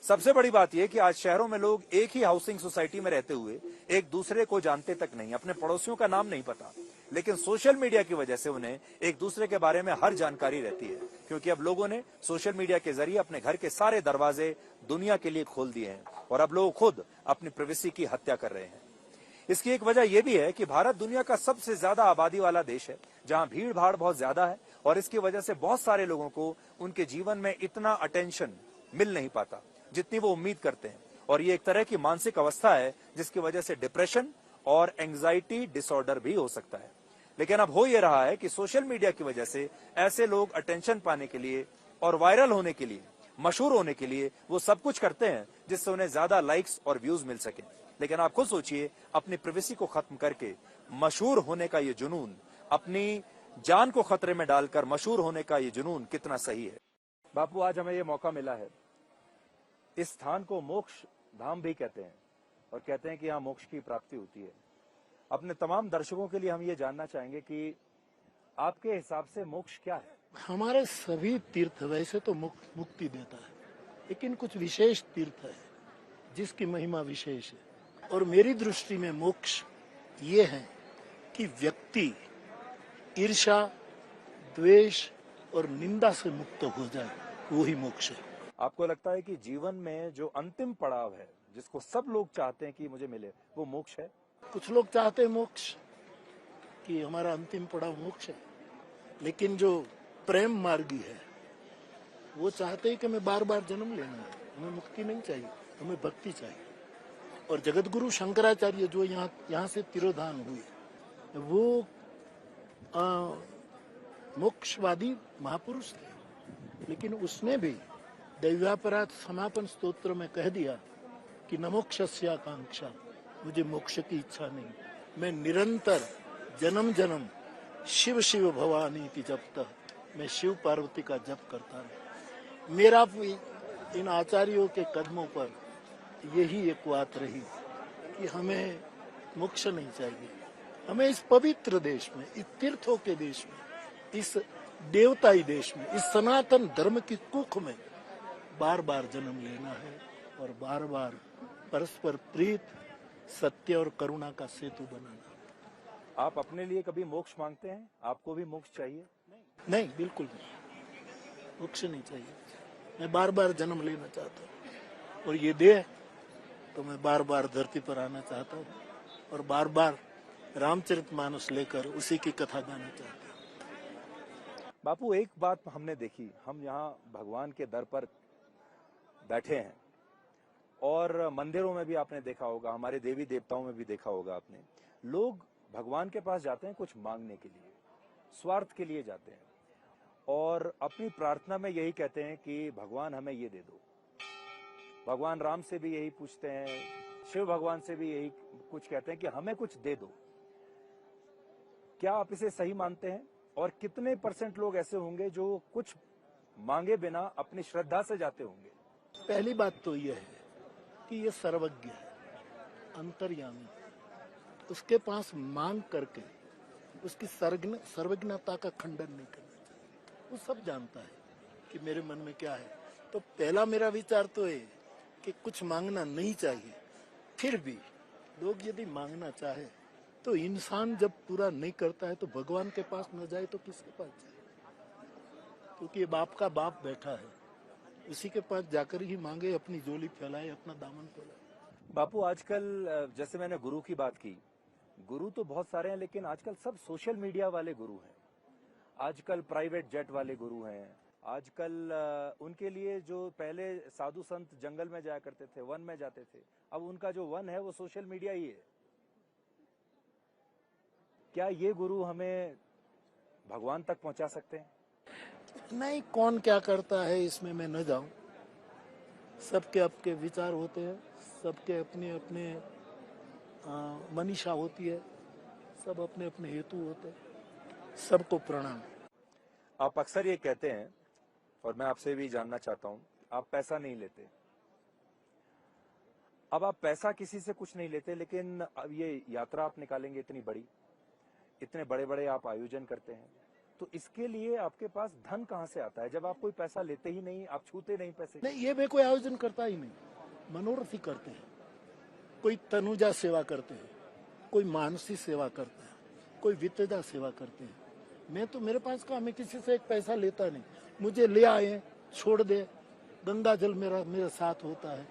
सबसे बड़ी बात यह कि आज शहरों में लोग एक ही हाउसिंग सोसाइटी में रहते हुए एक दूसरे को जानते तक नहीं, अपने पड़ोसियों का नाम नहीं पता, लेकिन सोशल मीडिया की वजह से उन्हें एक दूसरे के बारे में हर जानकारी रहती है, क्योंकि अब लोगों ने सोशल मीडिया के जरिए अपने घर के सारे दरवाजे दुनिया के लिए खोल दिए हैं और अब लोग खुद अपनी प्राइवेसी की हत्या कर रहे हैं। इसकी एक वजह यह भी है कि भारत दुनिया का सबसे ज्यादा आबादी वाला देश है, जहां भीड़ भाड़ बहुत ज्यादा है और इसकी वजह से बहुत सारे लोगों को उनके जीवन में इतना अटेंशन मिल नहीं पाता जितनी वो उम्मीद करते हैं। और ये एक तरह की मानसिक अवस्था है जिसकी वजह से डिप्रेशन और एंजाइटी डिसऑर्डर भी हो सकता है। लेकिन अब हो ये रहा है कि सोशल मीडिया की वजह से ऐसे लोग अटेंशन पाने के लिए और वायरल होने के लिए, मशहूर होने के लिए वो सब कुछ करते हैं जिससे उन्हें ज्यादा लाइक्स और व्यूज मिल सके। लेकिन आप खुद सोचिए, अपनी प्राइवेसी को खत्म करके मशहूर होने का ये जुनून, अपनी जान को खतरे में डालकर मशहूर होने का ये जुनून कितना सही है। बापू, आज हमें ये मौका मिला है। इस स्थान को मोक्ष धाम भी कहते हैं और कहते हैं कि यहाँ मोक्ष की प्राप्ति होती है। अपने तमाम दर्शकों के लिए हम ये जानना चाहेंगे कि आपके हिसाब से मोक्ष क्या है? हमारे सभी तीर्थ वैसे तो मुक्ति देता है, लेकिन कुछ विशेष तीर्थ है जिसकी महिमा विशेष है। और मेरी दृष्टि में मोक्ष ये है कि व्यक्ति ईर्ष्या, द्वेष और निंदा से मुक्त हो जाए, वो ही मोक्ष है। आपको लगता है कि जीवन में जो अंतिम पड़ाव है, जिसको सब लोग चाहते हैं कि मुझे मिले, वो मोक्ष है? कुछ लोग चाहते हैं मोक्ष, कि हमारा अंतिम पड़ाव मोक्ष है, लेकिन जो प्रेम मार्गी है वो चाहते हैं कि हमें बार बार जन्म लेना है, हमें मुक्ति नहीं चाहिए, हमें भक्ति चाहिए। और जगत गुरु शंकराचार्य जो यहाँ से तिरोधान हुए, वो मोक्षवादी महापुरुष थे, लेकिन उसने भी दैव्यापराध समापन स्तोत्र में कह दिया कि न मोक्षस्य आकांक्षा, मुझे मोक्ष की इच्छा नहीं, मैं निरंतर जन्म जन्म शिव शिव भवानी की जपता, मैं शिव पार्वती का जप करता हूँ। मेरा इन आचार्यों के कदमों पर यही एक बात रही कि हमें मोक्ष नहीं चाहिए, हमें इस पवित्र देश में, इस तीर्थों के देश में, इस देवताई देश में, इस सनातन धर्म की कुख में बार बार जन्म लेना है और बार बार परस्पर प्रीत, सत्य और करुणा का सेतु बनाना। आप अपने लिए कभी मोक्ष मांगते हैं? आपको भी मोक्ष चाहिए? नहीं, बिल्कुल नहीं, मोक्ष नहीं चाहिए। मैं बार बार जन्म लेना चाहता हूँ और ये दे तो मैं बार बार धरती पर आना चाहता हूँ और बार बार रामचरितमानस लेकर उसी की कथा गाना चाहता हूँ। बापू, एक बात हमने देखी, हम यहाँ भगवान के दर पर बैठे हैं और मंदिरों में भी आपने देखा होगा, हमारे देवी देवताओं में भी देखा होगा आपने, लोग भगवान के पास जाते हैं कुछ मांगने के लिए, स्वार्थ के लिए जाते हैं और अपनी प्रार्थना में यही कहते हैं कि भगवान हमें ये दे दो। भगवान राम से भी यही पूछते हैं, शिव भगवान से भी यही कुछ कहते हैं कि हमें कुछ दे दो। क्या आप इसे सही मानते हैं? और कितने % लोग ऐसे होंगे जो कुछ मांगे बिना अपनी श्रद्धा से जाते होंगे? पहली बात तो यह है कि ये सर्वज्ञ है, अंतर्यामी, उसके पास मांग करके उसकी सर्वज्ञता का खंडन नहीं करना चाहिए। वो सब जानता है कि मेरे मन में क्या है। तो पहला मेरा विचार तो है कि कुछ मांगना नहीं चाहिए। फिर भी लोग यदि मांगना चाहे तो इंसान जब पूरा नहीं करता है तो भगवान के पास न जाए तो किसके पास जाए? क्योंकि ये बाप का बाप बैठा है, उसी के पास जाकर ही मांगे, अपनी झोली फैलाए, अपना दामन फैलाए। बापू, आजकल जैसे मैंने गुरु की बात की, गुरु तो बहुत सारे हैं, लेकिन आजकल सब सोशल मीडिया वाले गुरु हैं। आजकल प्राइवेट जेट वाले गुरु हैं। आजकल उनके लिए जो पहले साधु संत जंगल में जाया करते थे, वन में जाते थे, अब उनका जो वन है वो सोशल मीडिया ही है। क्या ये गुरु हमें भगवान तक पहुंचा सकते हैं? नहीं, कौन क्या करता है इसमें मैं न जाऊं। सबके अपने विचार होते हैं, सबके अपने अपने मनीषा होती है, सब अपने अपने हेतु होते हैं। सबको प्रणाम। आप अक्सर ये कहते हैं और मैं आपसे भी जानना चाहता हूं, आप पैसा नहीं लेते। अब आप पैसा किसी से कुछ नहीं लेते, लेकिन अब ये यात्रा आप निकालेंगे इतनी बड़ी, इतने बड़े बड़े आप आयोजन करते हैं, तो इसके लिए आपके पास धन कहां से आता है जब आप कोई पैसा लेते ही नहीं, आप छूते नहीं पैसे? नहीं, ये मैं कोई आयोजन करता ही नहीं, मनोरथ ही करते हैं। कोई तनुजा सेवा करते हैं, कोई मानसी सेवा करता है, कोई वित्तजा सेवा करते हैं। मैं तो, मेरे पास का, मैं किसी से एक पैसा लेता नहीं। मुझे ले आए, छोड़ दे, गंगा जल मेरा साथ होता है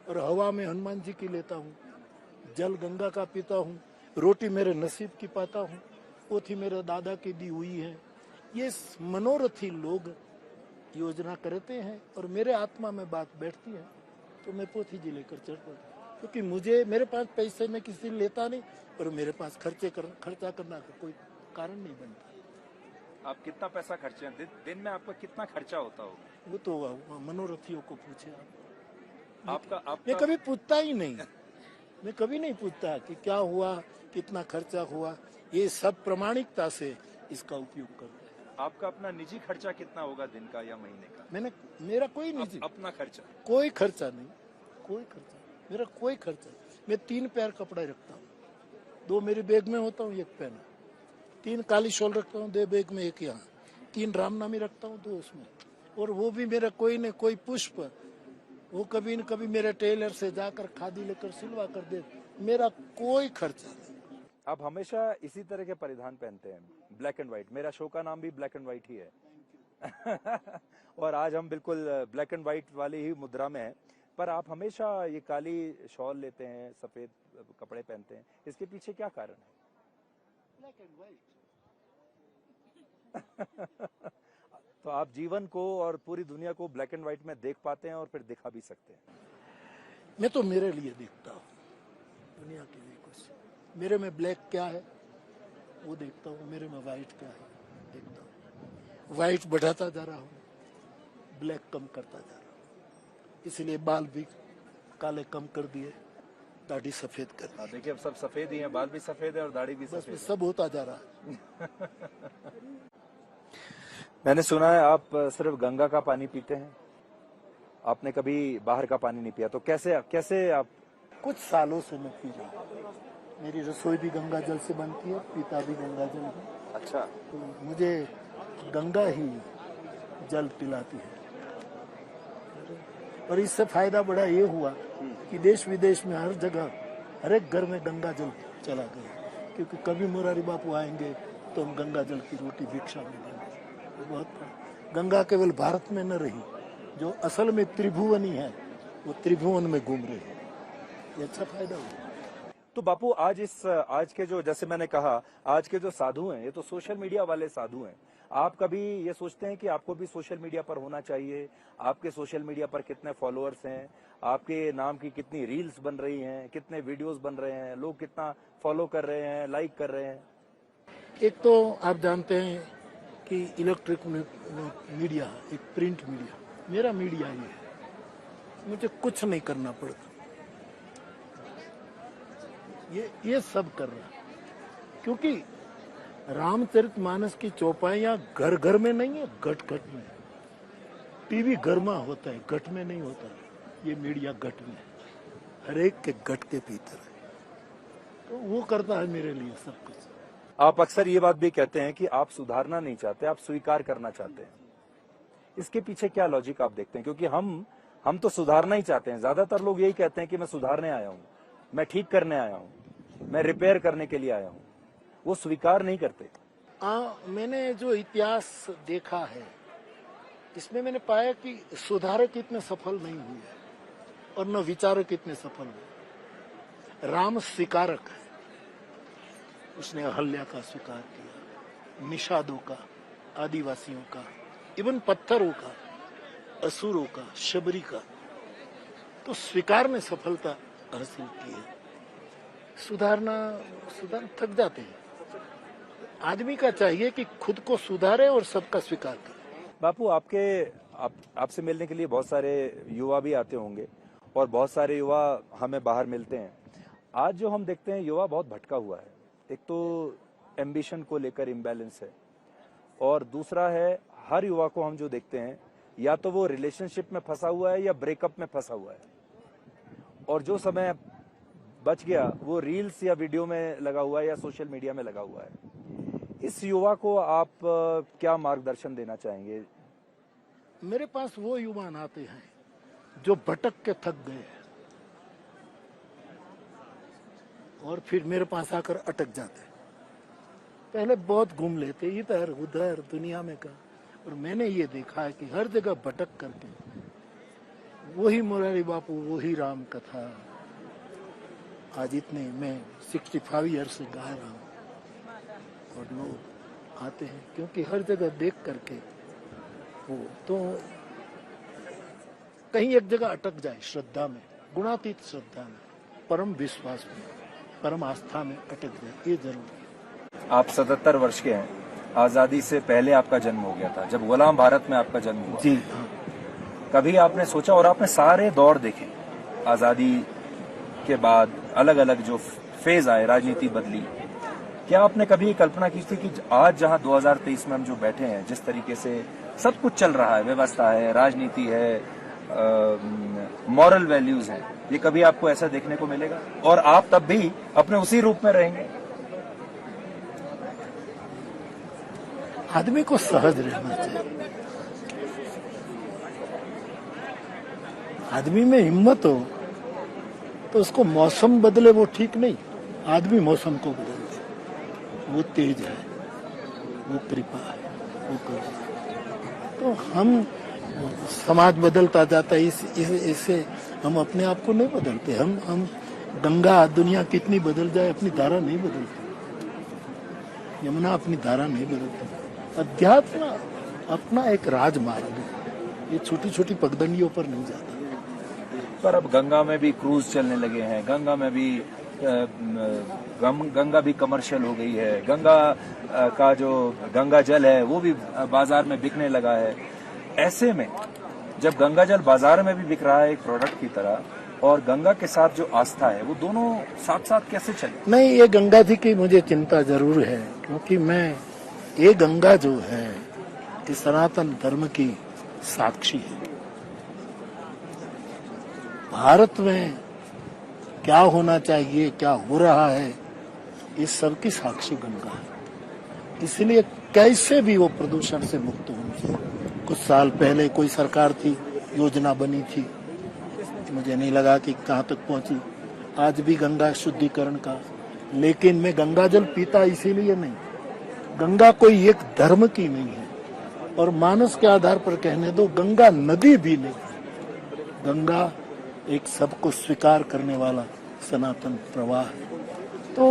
और हवा में हनुमान जी की लेता हूँ, जल गंगा का पीता हूँ, रोटी मेरे नसीब की पाता हूँ, पोथी मेरे दादा की दी हुई है। ये मनोरथी लोग योजना करते हैं और मेरे आत्मा में बात बैठती है तो मैं पोथी जी लेकर चढ़ पड़ता, क्योंकि मेरे पास पैसे में किसी लेता नहीं और मेरे पास खर्चा करना का कोई कारण नहीं बनता। आप कितना पैसा खर्चे हैं दिन में? आपका कितना खर्चा होता होगा? वो तो मनोरथियों को पूछे आप। आपका मैं कभी पूछता ही नहीं, मैं कभी नहीं पूछता कि क्या हुआ, कितना खर्चा हुआ। ये सब प्रामाणिकता से इसका उपयोग करते हैं। आपका अपना निजी खर्चा कितना होगा दिन का या महीने का? मेरा कोई निजी अपना खर्चा? कोई खर्चा नहीं, कोई खर्चा, मेरा कोई खर्चा। मैं 3 पैर कपड़े रखता हूँ, 2 मेरी बैग में होता हूँ, 1 पहना। 3 काली शॉल रखता हूँ 2 बैग में, 1 यहाँ, 3 रामनामी रखता हूँ 2 उसमें, और वो भी मेरा कोई न कोई पुष्प, वो कभी न कभी मेरे टेलर से जाकर खादी लेकर सिलवा कर दे, मेरा कोई खर्चा नहीं। आप हमेशा इसी तरह के परिधान पहनते हैं, ब्लैक एंड व्हाइट। मेरा शो का नाम भी ब्लैक एंड व्हाइट ही है। और आज हम बिल्कुल ब्लैक एंड व्हाइट वाली ही मुद्रा में हैं, पर आप हमेशा ये काली शॉल लेते हैं, सफेद कपड़े पहनते हैं, इसके पीछे क्या कारण है? Black and white. तो आप जीवन को और पूरी दुनिया को ब्लैक एंड व्हाइट में देख पाते हैं और फिर दिखा भी सकते हैं। मैं तो मेरे लिए देखता हूँ, दुनिया के लिए कुछ, मेरे में ब्लैक क्या है वो देखता हूँ, मेरे में व्हाइट क्या है देखता हूँ। व्हाइट बढ़ाता जा रहा हूँ, ब्लैक कम करता जा रहा हूँ, इसलिए बाल भी काले कम कर दिए, दाढ़ी सफेद कर दी। देखिए अब सब सफेद ही हैं, बाल भी सफेद है और दाढ़ी भी सफेद है। सब होता जा रहा है। मैंने सुना है आप सिर्फ गंगा का पानी पीते हैं, आपने कभी बाहर का पानी नहीं पिया, तो कैसे आप? कुछ सालों से मैं पी रहा हूँ, मेरी रसोई भी गंगा जल से बनती है, पीता भी गंगा जल है। अच्छा, तो मुझे गंगा ही जल पिलाती है, और इससे फायदा बड़ा ये हुआ कि देश विदेश में हर जगह, हर एक घर में गंगा जल चला गया, क्योंकि कभी मुरारी बापू आएंगे तो हम गंगा जल की रोटी भिक्षा में देंगे। बहुत गंगा केवल भारत में न रही, जो असल में त्रिभुवनी है वो त्रिभुवन में घूम रही है, ये अच्छा फायदा हुआ। तो बापू आज के जो, जैसे मैंने कहा, आज के जो साधु हैं, ये तो सोशल मीडिया वाले साधु हैं। आप कभी ये सोचते हैं कि आपको भी सोशल मीडिया पर होना चाहिए? आपके सोशल मीडिया पर कितने फॉलोअर्स हैं, आपके नाम की कितनी रील्स बन रही हैं, कितने वीडियोस बन रहे हैं, लोग कितना फॉलो कर रहे हैं, लाइक कर रहे हैं? एक तो आप जानते हैं कि इलेक्ट्रिक मीडिया, एक प्रिंट मीडिया, मेरा मीडिया ये है, मुझे कुछ नहीं करना पड़ता, ये सब कर रहा है, क्योंकि रामचरितमानस की चौपाइयां घर घर में नहीं है, घट घट में। टीवी घर में होता है, घट में नहीं होता है, ये मीडिया घट में, हर एक के घट के भीतर है, तो वो करता है मेरे लिए सब कुछ। आप अक्सर ये बात भी कहते हैं कि आप सुधारना नहीं चाहते, आप स्वीकार करना चाहते हैं। इसके पीछे क्या लॉजिक आप देखते हैं? क्योंकि हम तो सुधारना ही चाहते हैं, ज्यादातर लोग यही कहते हैं कि मैं सुधारने आया हूँ, मैं ठीक करने आया हूँ, मैं रिपेयर करने के लिए आया हूँ, वो स्वीकार नहीं करते। मैंने जो इतिहास देखा है, इसमें मैंने पाया कि सुधारक इतने सफल नहीं हुए और न विचारक इतने सफल हुए। राम स्वीकारक है, उसने अहल्या का स्वीकार किया, निषादों का, आदिवासियों का, इवन पत्थरों का, असुरों का, शबरी का, तो स्वीकार में सफलता हासिल की है। सुधार थक जाते हैं। आदमी का चाहिए कि खुद को सुधारे और सबका स्वीकार करे। बापू, आपसे मिलने के लिए बहुत सारे युवा भी आते होंगे और बहुत सारे युवा हमें बाहर मिलते हैं। आज जो हम देखते हैं, युवा बहुत भटका हुआ है। एक तो एम्बिशन को लेकर इम्बैलेंस है, और दूसरा है हर युवा को हम जो देखते हैं, या तो वो रिलेशनशिप में फंसा हुआ है या ब्रेकअप में फंसा हुआ है, और जो समय बच गया वो रील्स या वीडियो में लगा हुआ है या सोशल मीडिया में लगा हुआ है। इस युवा को आप क्या मार्गदर्शन देना चाहेंगे? मेरे पास वो युवा आते हैं जो भटक के थक गए और फिर मेरे पास आकर अटक जाते। पहले बहुत घूम लेते इधर उधर दुनिया में का, और मैंने ये देखा है कि हर जगह भटक करके वही मुरारी बापू, वही राम कथा, आज इतने मैं 65 ईयर से गा रहा हूँ, और लोग आते हैं क्योंकि हर जगह देख करके वो तो कहीं एक जगह अटक जाए, श्रद्धा में, गुणातीत श्रद्धा में, परम विश्वास में, परम आस्था में अटक जाए, ये जरूरी है। आप 77 वर्ष के हैं, आजादी से पहले आपका जन्म हो गया था, जब गुलाम भारत में आपका जन्म हुआ। जी हाँ। कभी आपने सोचा, और आपने सारे दौर देखे आजादी के बाद, अलग अलग जो फेज आए, राजनीति बदली, क्या आपने कभी कल्पना की थी कि आज जहां 2023 में हम जो बैठे हैं, जिस तरीके से सब कुछ चल रहा है, व्यवस्था है, राजनीति है, मॉरल वैल्यूज हैं, ये कभी आपको ऐसा देखने को मिलेगा? और आप तब भी अपने उसी रूप में रहेंगे? आदमी को सहज रहना चाहिए। आदमी में हिम्मत हो तो उसको मौसम बदले वो ठीक नहीं, आदमी मौसम को बदलते। वो तेज है, वो कृपा है, वो करुणा। तो हम समाज बदलता जाता है, इससे हम अपने आप को नहीं बदलते। हम गंगा दुनिया कितनी बदल जाए अपनी धारा नहीं बदलती, यमुना अपनी धारा नहीं बदलती। अध्यात्म अपना एक राजमार्ग है, ये छोटी छोटी पगडंडियों पर नहीं जाता। पर अब गंगा में भी क्रूज चलने लगे हैं, गंगा में भी गंगा भी कमर्शियल हो गई है, गंगा का जो गंगा जल है वो भी बाजार में बिकने लगा है। ऐसे में जब गंगा जल बाजार में भी बिक रहा है एक प्रोडक्ट की तरह, और गंगा के साथ जो आस्था है वो दोनों साथ साथ कैसे चले? नहीं, ये गंगा जी की मुझे चिंता जरूर है, क्योंकि ये गंगा जो है ये सनातन धर्म की साक्षी है। भारत में क्या होना चाहिए, क्या हो रहा है, इस सब की साक्षी गंगा है। इसलिए कैसे भी वो प्रदूषण से मुक्त होनी चाहिए। कुछ साल पहले कोई सरकार थी, योजना बनी थी, मुझे नहीं लगा कि कहाँ तक पहुंची। आज भी गंगा शुद्धिकरण का, लेकिन मैं गंगा जल पीता इसीलिए नहीं, गंगा कोई एक धर्म की नहीं है, और मानस के आधार पर कहने दो, गंगा नदी भी नहीं, गंगा एक सबको स्वीकार करने वाला सनातन प्रवाह है। तो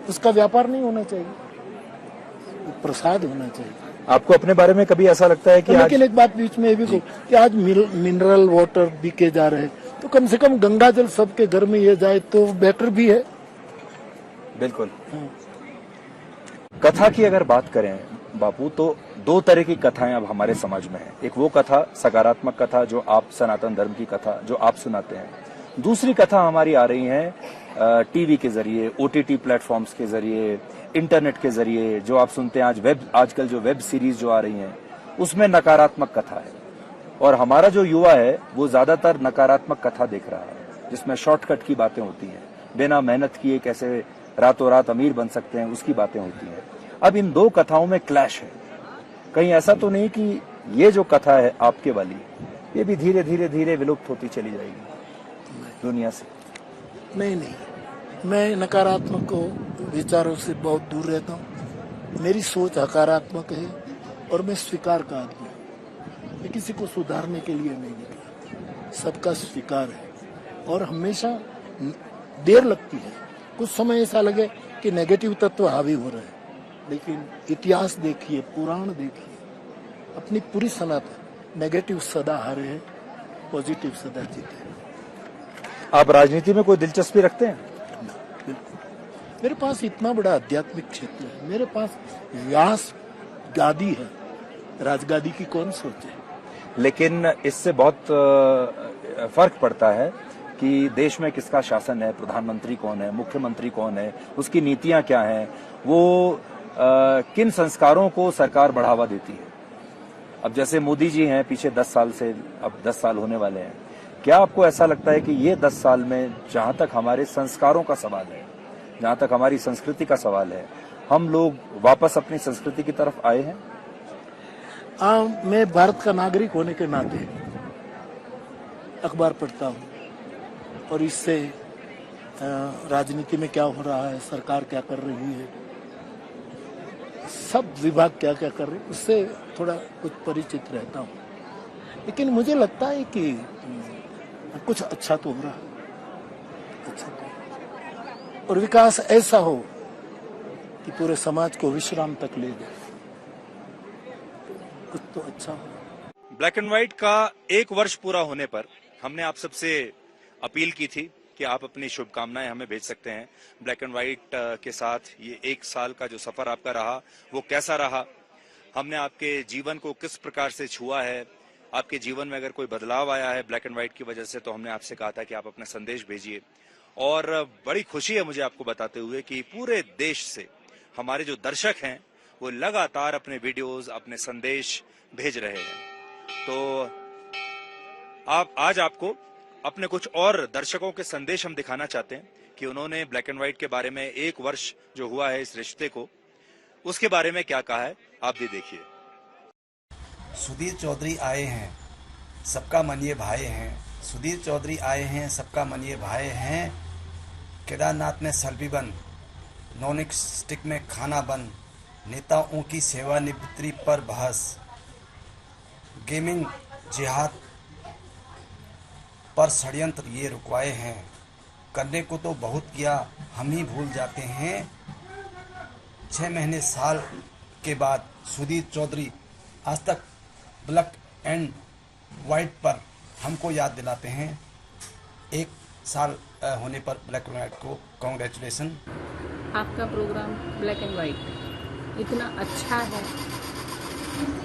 उसका व्यापार नहीं होना चाहिए, प्रसाद होना चाहिए। आपको अपने बारे में कभी ऐसा लगता है कि लेकिन एक बात बीच में ये भी कि आज मिनरल वाटर बिके जा रहे हैं, तो कम से कम गंगा जल सबके घर में ये जाए तो बेटर भी है। बिल्कुल। कथा की अगर बात करें बापू, तो दो तरह की कथाएं अब हमारे समाज में है। एक वो कथा, सकारात्मक कथा, जो आप सनातन धर्म की कथा जो आप सुनाते हैं। दूसरी कथा हमारी आ रही है टीवी के जरिए, ओटीटी प्लेटफॉर्म्स के जरिए, इंटरनेट के जरिए, जो आप सुनते हैं आजकल जो वेब सीरीज जो आ रही हैं, उसमें नकारात्मक कथा है। और हमारा जो युवा है वो ज्यादातर नकारात्मक कथा देख रहा है, जिसमें शॉर्टकट की बातें होती हैं, बिना मेहनत किए कैसे रातों रात अमीर बन सकते हैं उसकी बातें होती हैं। अब इन दो कथाओं में क्लैश है। कहीं ऐसा तो नहीं कि ये जो कथा है आपके वाली, ये भी धीरे धीरे धीरे विलुप्त होती चली जाएगी दुनिया से? नहीं, मैं नकारात्मक विचारों से बहुत दूर रहता हूँ। मेरी सोच हकारात्मक है और मैं स्वीकार का आदमी हूँ। मैं किसी को सुधारने के लिए नहीं निकला, सबका स्वीकार है। और हमेशा देर लगती है, कुछ समय ऐसा लगे कि नेगेटिव तत्व हावी हो रहे हैं, लेकिन इतिहास देखिए, पुराण देखिए, अपनी पूरी सनातन नेगेटिव सदा हारे है, पॉजिटिव सदा जीते। आप राजनीति में कोई दिलचस्पी रखते हैं? बिल्कुल। मेरे पास इतना बड़ा आध्यात्मिक क्षेत्र है, मेरे पास व्यास गादी है, राजगादी की कौन सोचे। लेकिन इससे बहुत फर्क पड़ता है कि देश में किसका शासन है, प्रधानमंत्री कौन है, मुख्यमंत्री कौन है, उसकी नीतियां क्या हैं, वो किन संस्कारों को सरकार बढ़ावा देती है। अब जैसे मोदी जी हैं, पीछे 10 साल से अब 10 साल होने वाले हैं। क्या आपको ऐसा लगता है कि ये 10 साल में जहां तक हमारे संस्कारों का सवाल है, जहां तक हमारी संस्कृति का सवाल है, हम लोग वापस अपनी संस्कृति की तरफ आए हैं? मैं भारत का नागरिक होने के नाते अखबार पढ़ता हूँ, और इससे राजनीति में क्या हो रहा है, सरकार क्या कर रही है, सब विभाग क्या क्या कर रहे हैं, उससे थोड़ा कुछ परिचित रहता हूँ। लेकिन मुझे लगता है कि कुछ अच्छा तो हो रहा है, अच्छा तो, और विकास ऐसा हो कि पूरे समाज को विश्राम तक ले जाए, कुछ तो अच्छा हो। ब्लैक एंड व्हाइट का 1 वर्ष पूरा होने पर हमने आप सबसे अपील की थी कि आप अपनी शुभकामनाएं हमें भेज सकते हैं। ब्लैक एंड व्हाइट के साथ ये 1 साल का जो सफर आपका रहा वो कैसा रहा, हमने आपके जीवन को किस प्रकार से छुआ है, आपके जीवन में अगर कोई बदलाव आया है ब्लैक एंड व्हाइट की वजह से, तो हमने आपसे कहा था कि आप अपना संदेश भेजिए। और बड़ी खुशी है मुझे आपको बताते हुए कि पूरे देश से हमारे जो दर्शक हैं वो लगातार अपने वीडियोस, अपने संदेश भेज रहे हैं। तो आज आपको अपने कुछ और दर्शकों के संदेश हम दिखाना चाहते हैं कि उन्होंने ब्लैक एंड व्हाइट के बारे में 1 वर्ष जो हुआ है इस रिश्ते को, उसके बारे में क्या कहा है आप भी देखिए। सुधीर चौधरी आए हैं, सबका मन ये भाए हैं। सुधीर चौधरी आए हैं, सबका मन ये भाए हैं। केदारनाथ में सल्बी बन, नॉन स्टिक में खाना बन, नेताओं की सेवानिवृत्ति पर बहस, गेमिंग जिहाद पर षड्यंत्र ये रुकवाए हैं। करने को तो बहुत किया, हम ही भूल जाते हैं। 6 महीने साल के बाद सुधीर चौधरी आज तक ब्लैक एंड वाइट पर हमको याद दिलाते हैं। 1 साल होने पर ब्लैक एंड वाइट को कॉन्ग्रेचुलेसन। आपका प्रोग्राम ब्लैक एंड वाइट इतना अच्छा है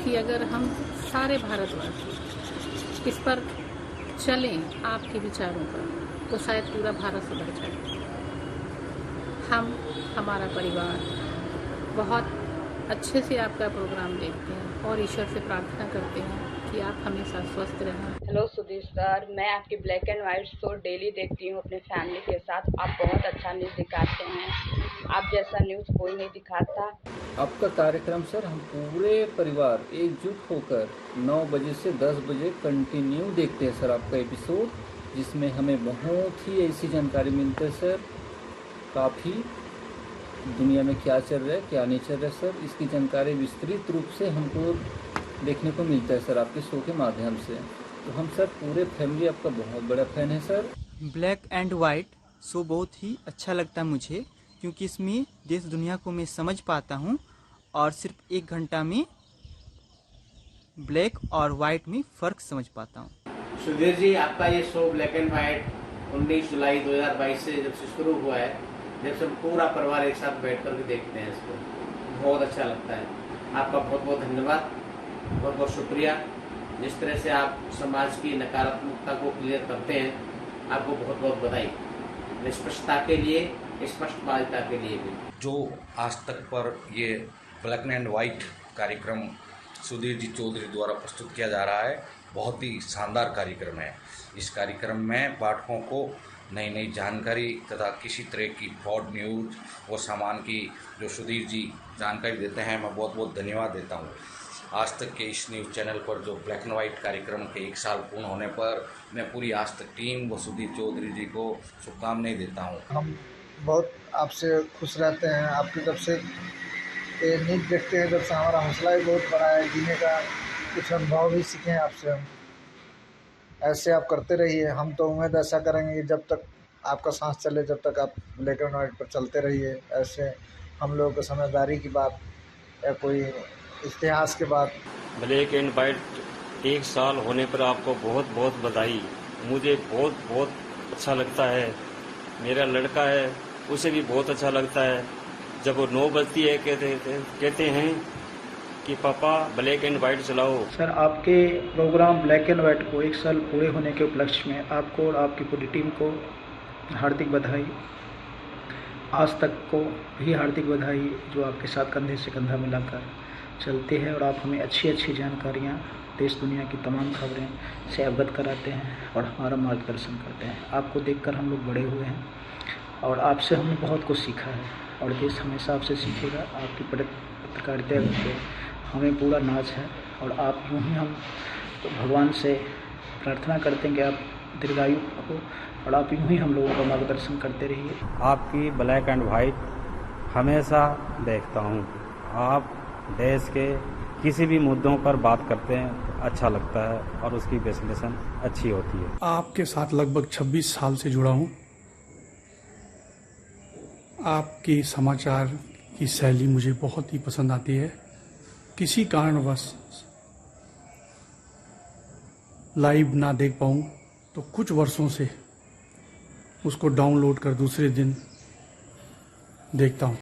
कि अगर हम सारे भारतवासी इस पर चलें आपके विचारों पर, तो शायद पूरा भारत सुधर जाए। हम हमारा परिवार बहुत अच्छे से आपका प्रोग्राम देखते हैं और ईश्वर से प्रार्थना करते हैं कि आप हमेशा स्वस्थ रहें। हेलो सुधीर सर, मैं आपकी black and white show daily देखती हूँ अपने फैमिली के साथ। आप बहुत अच्छा न्यूज़ दिखाते हैं, आप जैसा न्यूज़ कोई नहीं दिखाता। आपका कार्यक्रम सर हम पूरे परिवार एकजुट होकर 9 बजे से 10 बजे कंटिन्यू देखते हैं सर आपका एपिसोड, जिसमें हमें बहुत ही ऐसी जानकारी मिलती है सर। काफ़ी दुनिया में क्या चल रहा है क्या नहीं चल रहा है सर, इसकी जानकारी विस्तृत रूप से हमको देखने को मिलता है सर आपके शो के माध्यम से। तो हम सर पूरे फैमिली आपका बहुत बड़ा फैन है sir. Black and white show बहुत ही अच्छा लगता है मुझे, क्योंकि इसमें देश दुनिया को मैं समझ पाता हूँ और सिर्फ 1 घंटा में ब्लैक और वाइट में फ़र्क समझ पाता हूँ। सुधीर जी, आपका ये शो ब्लैक एंड वाइट 19 जुलाई 2022 से जब से शुरू हुआ है, जब से हम पूरा परिवार एक साथ बैठ कर के देखते हैं इसको, बहुत अच्छा लगता है। आपका बहुत बहुत धन्यवाद, बहुत बहुत शुक्रिया। जिस तरह से आप समाज की नकारात्मकता को क्लियर करते हैं, आपको बहुत बहुत बधाई। निष्पक्षता के लिए, स्पष्टवादिता के लिए भी। जो आज तक पर ये ब्लैक एंड वाइट कार्यक्रम सुधीर जी चौधरी द्वारा प्रस्तुत किया जा रहा है, बहुत ही शानदार कार्यक्रम है। इस कार्यक्रम में पाठकों को नई नई जानकारी तथा किसी तरह की फ्रॉड न्यूज़ और सामान की जो सुधीर जी जानकारी देते हैं, मैं बहुत बहुत धन्यवाद देता हूँ। आज तक के इस न्यूज़ चैनल पर जो ब्लैक एंड वाइट कार्यक्रम के 1 साल पूर्ण होने पर मैं पूरी आज तक टीम व सुधीर चौधरी जी को शुभकामनाएं देता हूँ। हम बहुत आपसे खुश रहते हैं, आपकी जब से न्यूज़ देखते हैं जब से हमारा हौसला भी बहुत बड़ा है, जीने का कुछ अनुभव भी सीखे हैं आपसे हम। ऐसे आप करते रहिए, हम तो उम्मीद ऐसा करेंगे कि जब तक आपका सांस चले, जब तक आप ब्लैक एंड वाइट पर चलते रहिए। ऐसे हम लोगों को समझदारी की बात या कोई इतिहास के बात। ब्लैक एंड वाइट 1 साल होने पर आपको बहुत बहुत बधाई। मुझे बहुत बहुत अच्छा लगता है, मेरा लड़का है उसे भी बहुत अच्छा लगता है। जब वो 9 बजती है कहते हैं कि पापा ब्लैक एंड वाइट चलाओ। सर, आपके प्रोग्राम ब्लैक एंड वाइट को 1 साल पूरे होने के उपलक्ष्य में आपको और आपकी पूरी टीम को हार्दिक बधाई। आज तक को भी हार्दिक बधाई, जो आपके साथ कंधे से कंधा मिलाकर चलते हैं और आप हमें अच्छी अच्छी जानकारियाँ, देश दुनिया की तमाम खबरें से अवगत कराते हैं और हमारा मार्गदर्शन करते हैं। आपको देखकर हम लोग बड़े हुए हैं और आपसे हमने बहुत कुछ सीखा है और देश हमेशा आपसे सीखेगा। आपकी पत्रकारिता पे हमें पूरा नाज है और आप यूँ ही हम भगवान से प्रार्थना करते हैं कि आप दीर्घायु हो और आप यूँ ही हम लोगों का मार्गदर्शन करते रहिए। आपकी ब्लैक एंड वाइट हमेशा देखता हूँ। आप देश के किसी भी मुद्दों पर बात करते हैं, अच्छा लगता है और उसकी विश्लेषण अच्छी होती है। आपके साथ लगभग 26 साल से जुड़ा हूँ। आपकी समाचार की शैली मुझे बहुत ही पसंद आती है। किसी कारणवश लाइव ना देख पाऊँ तो कुछ वर्षों से उसको डाउनलोड कर दूसरे दिन देखता हूँ।